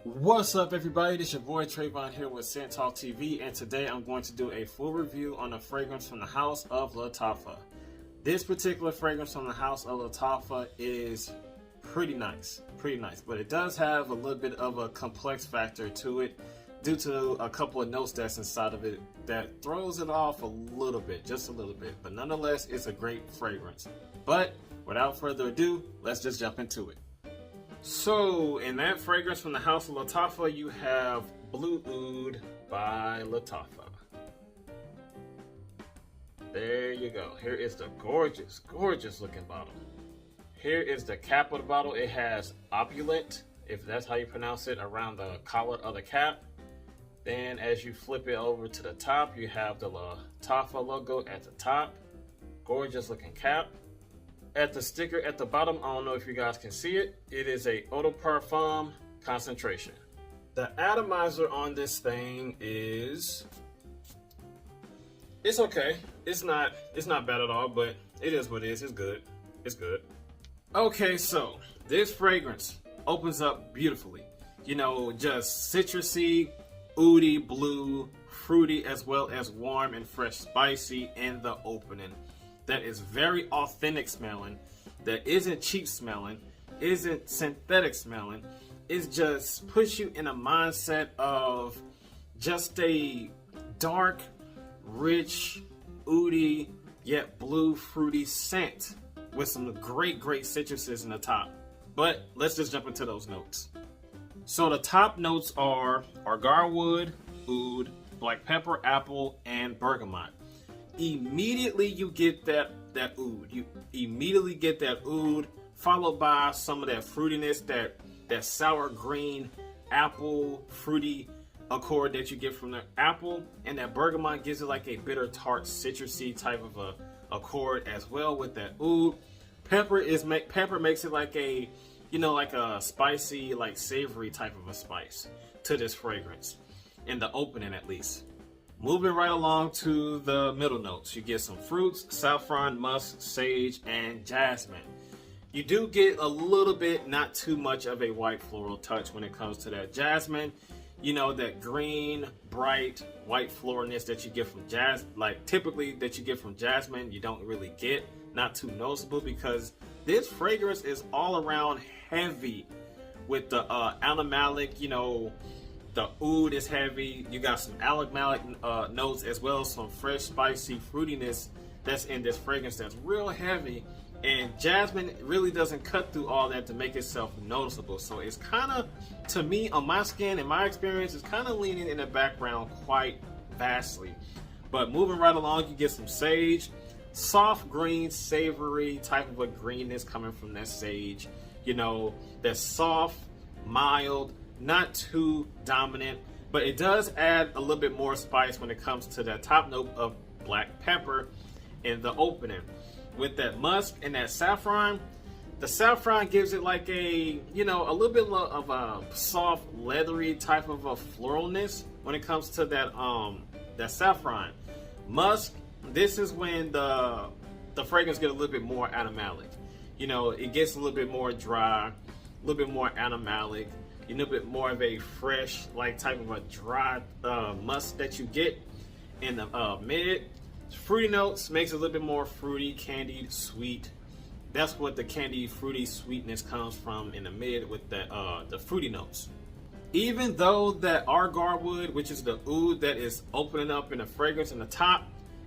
What's up, everybody? This is your boy Trayvon here with Talk TV, and today I'm going to do a full review on a fragrance from the house of Lattafa. This particular fragrance from the house of Lattafa is pretty nice, but it does have a little bit of a complex factor to it due to a couple of notes that's inside of it that throws it off a little bit, just a little bit, but nonetheless, it's a great fragrance. But without further ado, let's just jump into it. So, in that fragrance from the house of Lattafa, you have Blue Oud by Lattafa. There you go. Here is the gorgeous looking bottle. Here is the cap of the bottle. It has opulent, if that's how you pronounce it, around the collar of the cap. Then as you flip it over to the top, you have the Lattafa logo at the top. Gorgeous looking cap. At the sticker at the bottom, I don't know if you guys can see it, it is a eau de parfum concentration. The atomizer on this thing is, it's okay. It's not bad at all, but it is what it is. It's good. It's good. Okay, so this fragrance opens up beautifully. You know, just citrusy, oudy, blue, fruity, as well as warm and fresh spicy in the opening. That is very authentic smelling, that isn't cheap smelling, isn't synthetic smelling. It just puts you in a mindset of just a dark, rich, oudy, yet blue, fruity scent with some great citruses in the top. But let's just jump into those notes. So the top notes are garwood, oud, black pepper, apple, and bergamot. Immediately you get that oud. You immediately get that oud, followed by some of that fruitiness, that sour green apple fruity accord that you get from the apple, and that bergamot gives it like a bitter tart citrusy type of a accord as well with that oud. Pepper makes it like a, you know, like a spicy, like savory type of a spice to this fragrance in the opening at least. Moving right along to the middle notes, you get some fruits, saffron, musk, sage, and jasmine. You do get a little bit, not too much of a white floral touch when it comes to that jasmine. You know, that green, bright, white floralness that you get from typically that you get from jasmine, you don't really get, not too noticeable, because this fragrance is all around heavy with the animalic, you know. The oud is heavy. You got some animalic notes as well as some fresh, spicy fruitiness that's in this fragrance that's real heavy. And jasmine really doesn't cut through all that to make itself noticeable. So it's kind of, to me, on my skin, in my experience, it's kind of leaning in the background quite vastly. But moving right along, you get some sage. Soft green, savory type of a greenness coming from that sage. You know, that soft, mild, not too dominant, but it does add a little bit more spice when it comes to that top note of black pepper in the opening. With that musk and that saffron, the saffron gives it like a, you know, a little bit of a soft, leathery type of a floralness when it comes to that that saffron. Musk, this is when the fragrance gets a little bit more animalic. You know, it gets a little bit more dry, a little bit more animalic. A little bit more of a fresh, like type of a dry musk that you get in the mid. Fruity notes makes it a little bit more fruity, candied, sweet. That's what the candied, fruity sweetness comes from in the mid with the fruity notes. Even though that our garwood, which is the oud that is opening up in the fragrance in the top,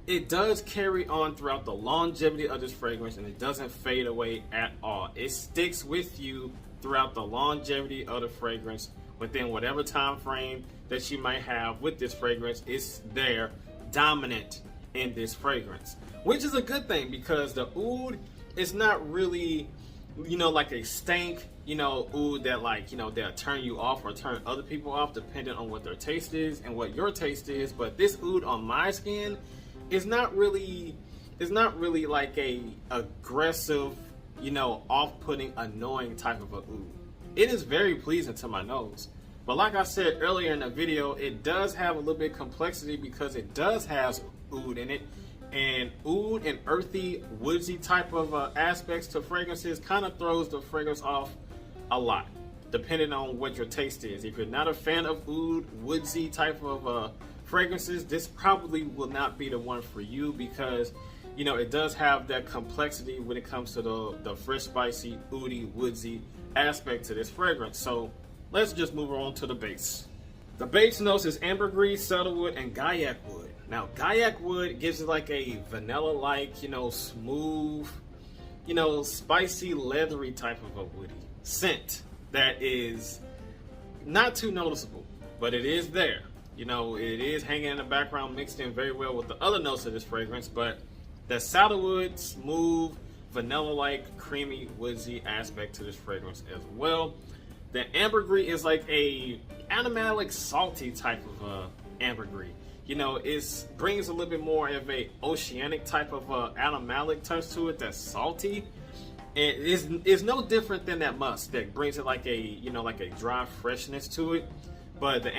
it does carry on throughout the longevity of this fragrance, and it doesn't fade away at all. It sticks with you throughout the longevity of the fragrance within whatever time frame that you might have with this fragrance. It's there, dominant in this fragrance, which is a good thing, because the oud is not really, you know, like a stank, you know, oud that, like, you know, they'll turn you off or turn other people off depending on what their taste is and what your taste is. But this oud on my skin is not really like a aggressive, you know, off-putting, annoying type of a oud. It is very pleasing to my nose. But like I said earlier in the video, it does have a little bit of complexity because it does have oud in it. And oud and earthy, woodsy type of aspects to fragrances kind of throws the fragrance off a lot. depending on what your taste is. If you're not a fan of oud, woodsy type of fragrances, this probably will not be the one for you, because you know it does have that complexity when it comes to the fresh, spicy, oudy, woodsy aspect to this fragrance. So let's just move on to the base. The base notes is ambergris, cedarwood, and gaiac wood. Now, gaiac wood gives it like a vanilla-like, you know, smooth, you know, spicy, leathery type of a woody scent that is not too noticeable, but it is there. You know, it is hanging in the background, mixed in very well with the other notes of this fragrance, but the cedarwood, smooth, vanilla-like, creamy, woodsy aspect to this fragrance as well. The ambergris is like a animalic, salty type of ambergris. You know, it brings a little bit more of a oceanic type of animalic touch to it that's salty. And it's no different than that musk that brings it like a, you know, like a dry freshness to it. But the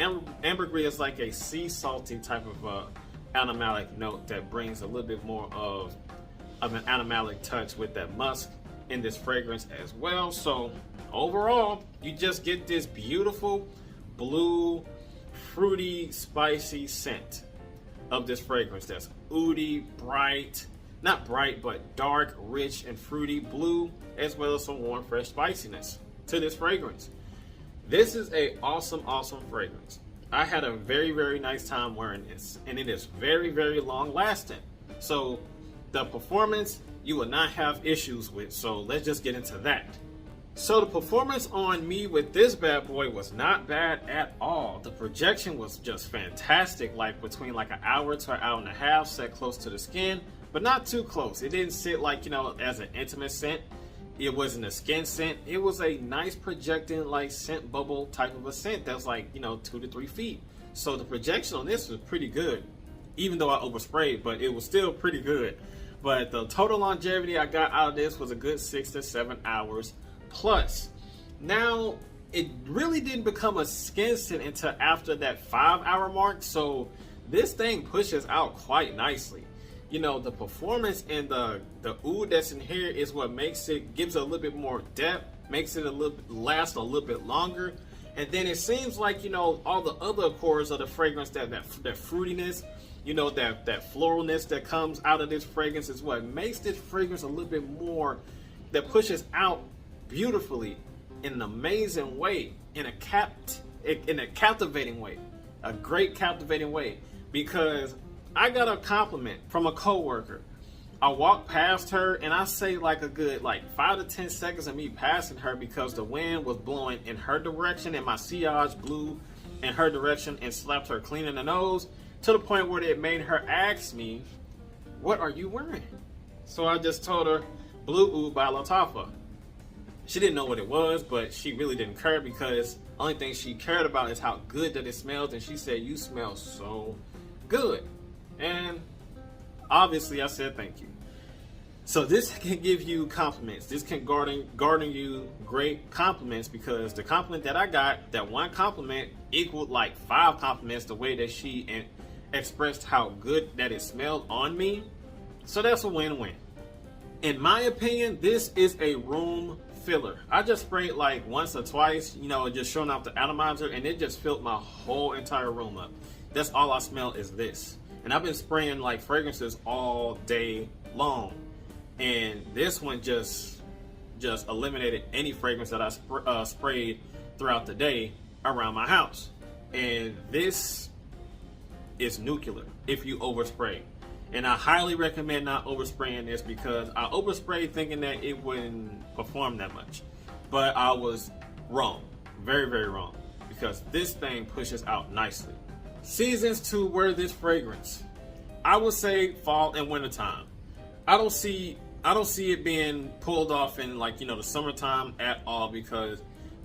ambergris is like a sea salty type of animalic note that brings a little bit more of an animalic touch with that musk in this fragrance as well. So overall, you just get this beautiful blue, fruity, spicy scent of this fragrance that's oudy, bright, not bright, but dark, rich, and fruity blue, as well as some warm, fresh spiciness to this fragrance. This is a awesome fragrance. I had a very, very nice time wearing this, and it is very, very long lasting. So the performance you will not have issues with. So let's just get into that. So the performance on me with this bad boy was not bad at all. The projection was just fantastic, like between like an hour to an hour and a half, set close to the skin, but not too close. It didn't sit like, you know, as an intimate scent. It wasn't a skin scent. It was a nice projecting like scent bubble type of a scent that's like, you know, 2 to 3 feet. So the projection on this was pretty good, even though I oversprayed, but it was still pretty good. But the total longevity I got out of this was a good 6 to 7 hours plus. Now, it really didn't become a skin scent until after that 5-hour mark. So this thing pushes out quite nicely. You know, the performance and the oud that's in here is what makes it, gives it a little bit more depth, makes it last a little bit longer. And then it seems like, you know, all the other cores of the fragrance, that fruitiness, you know, that floralness that comes out of this fragrance is what makes this fragrance a little bit more, that pushes out beautifully in an amazing way, in a captivating way, a great captivating way. Because I got a compliment from a coworker. I walked past her and I say like a good 5 to 10 seconds of me passing her, because the wind was blowing in her direction and my sillage blew in her direction and slapped her clean in the nose, to the point where it made her ask me, "What are you wearing?" So I just told her, "Blue Oud by Lattafa." She didn't know what it was, but she really didn't care, because the only thing she cared about is how good that it smelled. And she said, "You smell so good." And obviously I said thank you. So this can give you compliments. This can garner you great compliments, because the compliment that I got, that one compliment equaled like 5 compliments, the way that she expressed how good that it smelled on me. So that's a win-win. In my opinion, this is a room filler. I just sprayed like once or twice, you know, just showing off the atomizer, and it just filled my whole entire room up. That's all I smell is this. And I've been spraying like fragrances all day long, and this one just eliminated any fragrance that I sprayed throughout the day around my house. And this is nuclear if you overspray. And I highly recommend not overspraying this, because I oversprayed thinking that it wouldn't perform that much. But I was wrong. Very, very wrong. Because this thing pushes out nicely. Seasons to wear this fragrance. I would say fall and winter time. I don't see it being pulled off in, like, you know, the summertime at all, because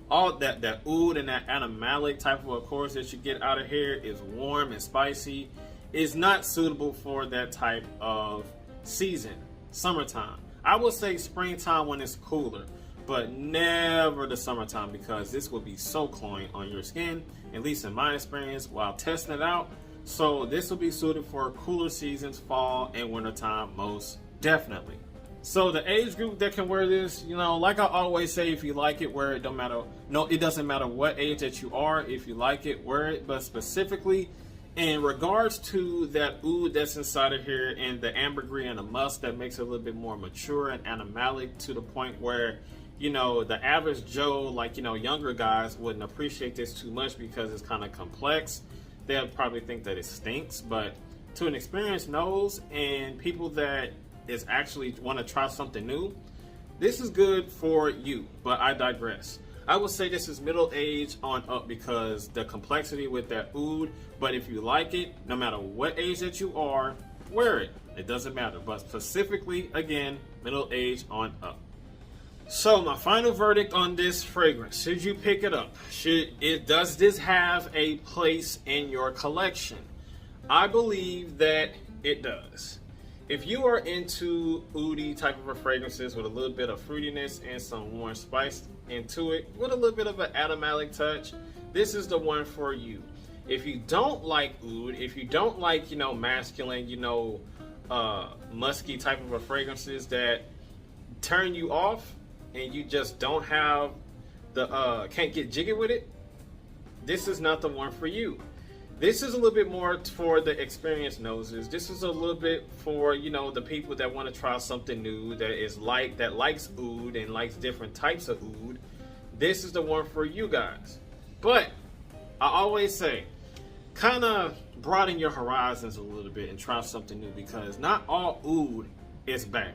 all that oud and that animalic type of accords that you get out of here is warm and spicy. Is not suitable for that type of season, summertime. I would say springtime when it's cooler, but never the summertime, because this will be so cloying on your skin, at least in my experience while testing it out. So this will be suited for cooler seasons, fall and wintertime most definitely. So the age group that can wear this, you know, like I always say, if you like it, wear it. Don't matter. No, it doesn't matter what age that you are. If you like it, wear it. But specifically, in regards to that oud that's inside of here and the ambergris and the musk that makes it a little bit more mature and animalic to the point where, you know, the average Joe, like, you know, younger guys wouldn't appreciate this too much because it's kind of complex. They'll probably think that it stinks, but to an experienced nose and people that is actually want to try something new, this is good for you. But I digress. I would say this is middle age on up because the complexity with that oud. But if you like it, no matter what age that you are, wear it. It doesn't matter. But specifically, again, middle age on up. So my final verdict on this fragrance: should you pick it up? Does this have a place in your collection? I believe that it does. If you are into oudy type of fragrances with a little bit of fruitiness and some warm spice into it, with a little bit of an animalic touch, this is the one for you. If you don't like oud, if you don't like, you know, masculine, you know, musky type of fragrances that turn you off and you just don't have the, can't get jiggy with it, this is not the one for you. This is a little bit more for the experienced noses. This is a little bit for, you know, the people that want to try something new, that likes oud and likes different types of oud. This is the one for you guys. But I always say, kind of broaden your horizons a little bit and try something new, because not all oud is bad.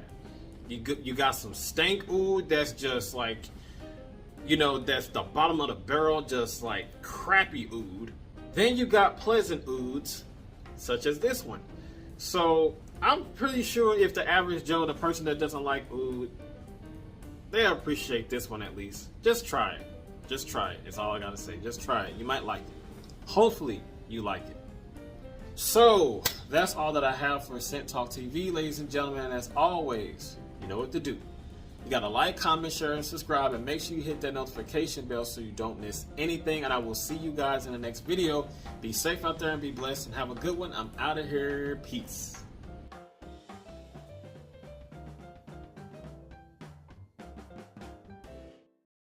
You got some stank oud that's just like, you know, that's the bottom of the barrel, just like crappy oud. Then you got pleasant ouds, such as this one. So I'm pretty sure if the average Joe, the person that doesn't like oud, they appreciate this one at least. Just try it. Just try it. It's all I gotta say. Just try it. You might like it. Hopefully you like it. So that's all that I have for Scent Talk TV, ladies and gentlemen. And as always, you know what to do. You gotta like, comment, share, and subscribe, and make sure you hit that notification bell so you don't miss anything. And I will see you guys in the next video. Be safe out there and be blessed and have a good one. I'm out of here. Peace.